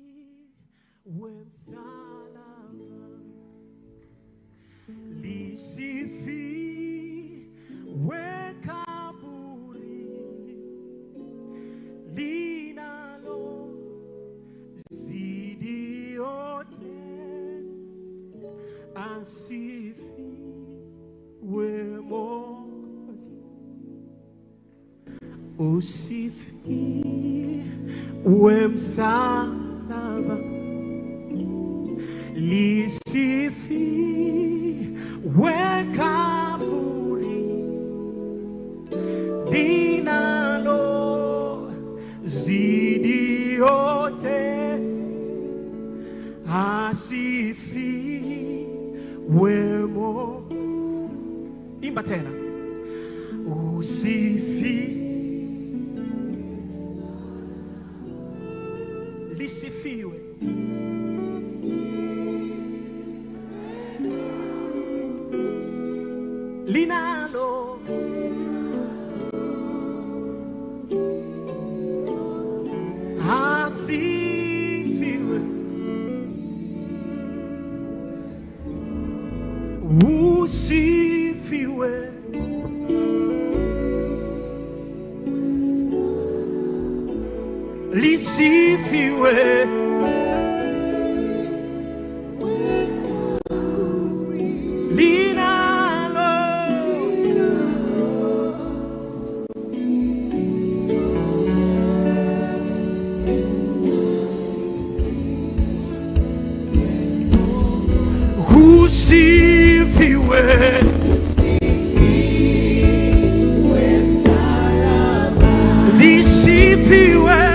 Usifiwe msalaba, lisifiwe kaburi linalo zidi yote, asifiwe Mwokozi. Usifiwe msalaba, lisifiwe kaburi linalo zidi yote, asifiwe Mwokozi. Imba tena. Lisifiwe linalo asifiwe, usifiwe lisifiwe linalo usifiwe lisifiwe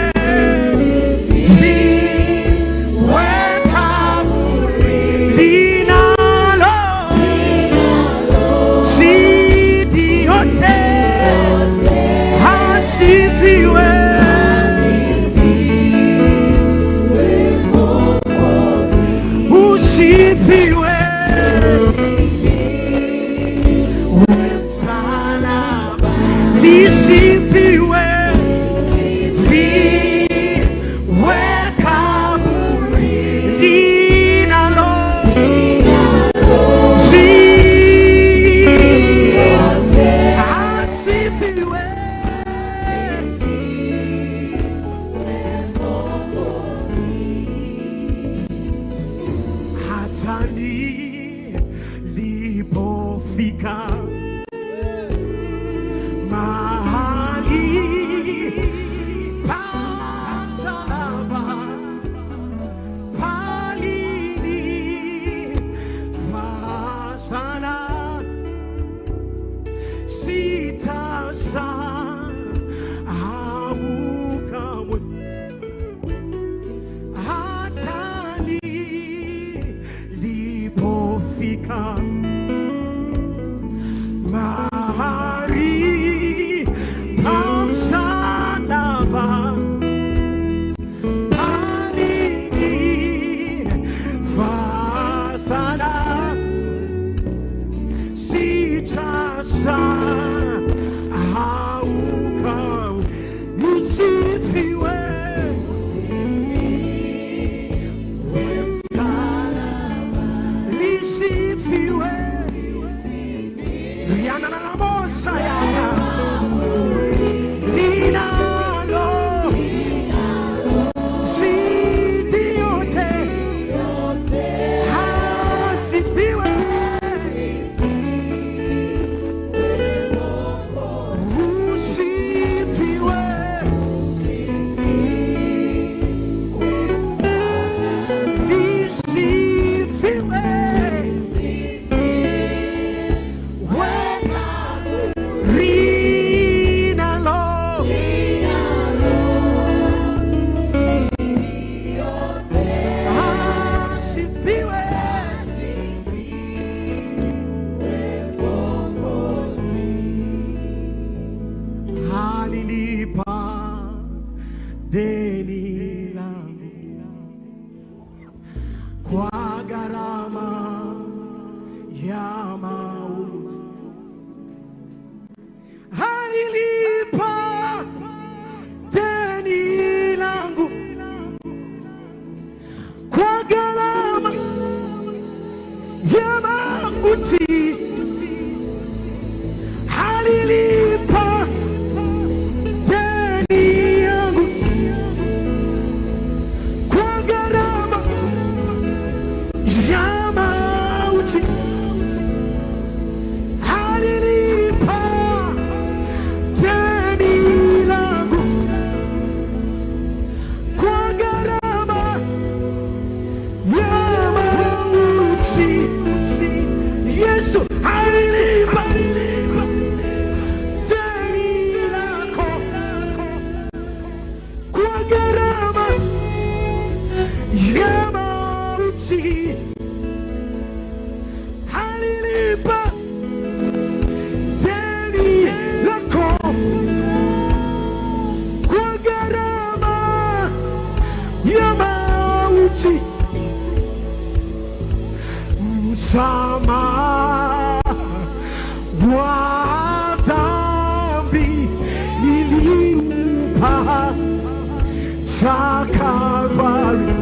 cha Kalvari,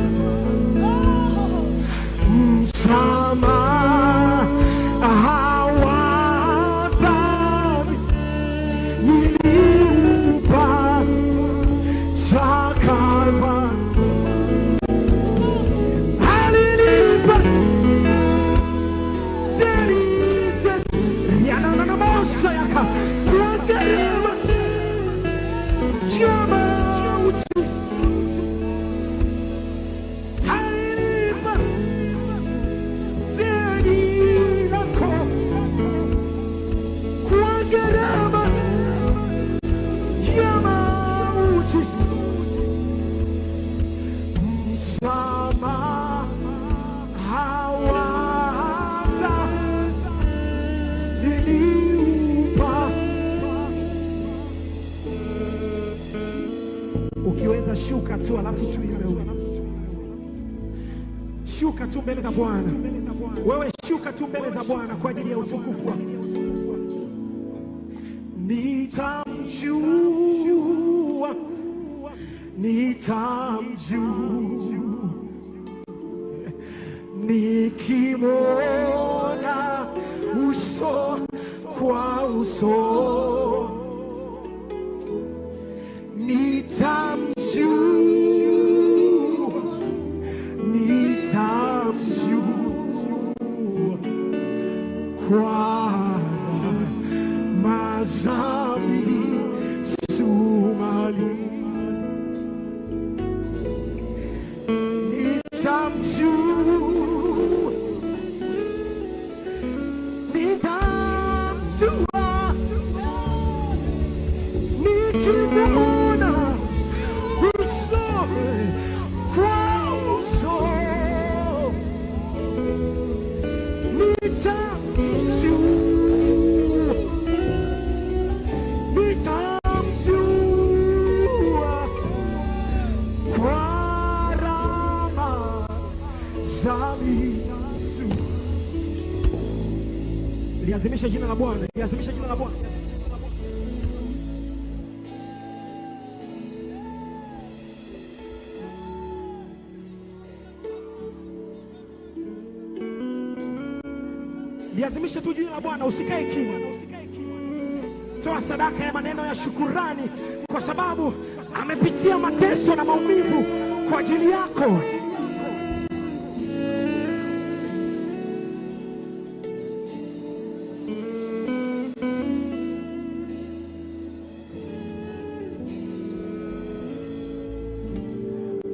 msamaha wa dhambi niliupata cha Kalvari, alinipa delize yana na mosa yaka kwa gharama ya mauti, alinipa deni lako kwa gharama ya mauti, msamaha wa dhambi niliupa. Ukiweza shuka tu alafu tuimbe wewe. Shuka tu mbele za Bwana. Wewe shuka tu mbele za Bwana kwa ajili ya utukufu wake. Nitamjua, nitamjua, nikimwona uso kwa uso, nitamjua, nitamjua kwa mazami sumali, nitamjua, nitamjua, nikimwona uso kwa uso, nitamjua, nitamjua kwa rama za Yesu. Liazimisha jina la Bwana, liazimisha jina la Bwana. Liazimisha tu jina la Bwana, usikae kimya. Toa sadaka ya maneno ya shukurani kwa sababu amepitia mateso na maumivu kwa ajili yako.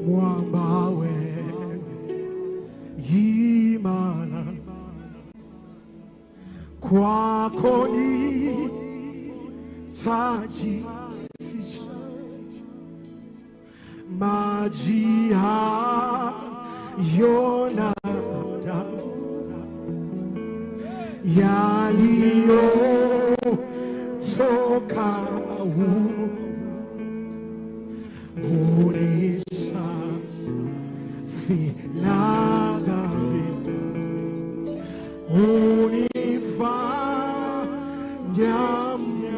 Mwamba wewe imara, kwako nitajificha, maji hayo na damu yaliyotoka humu unisafi na dhambi, unifanya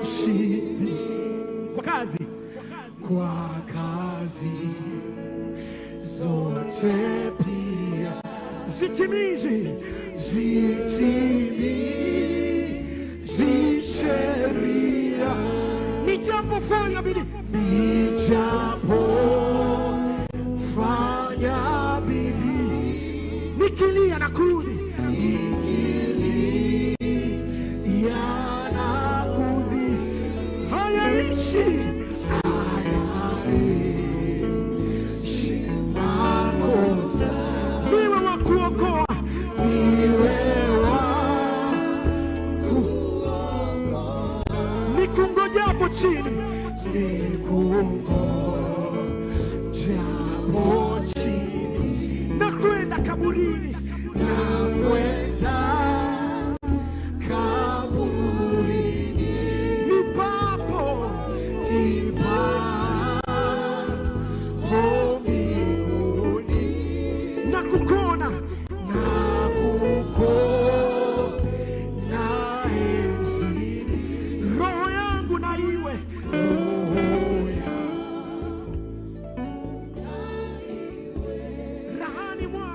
mshindi kwa kazi zote pia zitimizi sheria, nijapofanya bidii, nijapofanya bidii, nikilia na kurudi, nikilia na kurudi, hayaishi makosa, niwe wa kuokoa, niwe wa kuokoa, nikungojapo chini, nikungojapo chini, na kwenda kaburini, na kwenda kaburini, nipapo mbinguni, na kukona enzini, roho yangu na iwe, roho yangu moyoni mwako.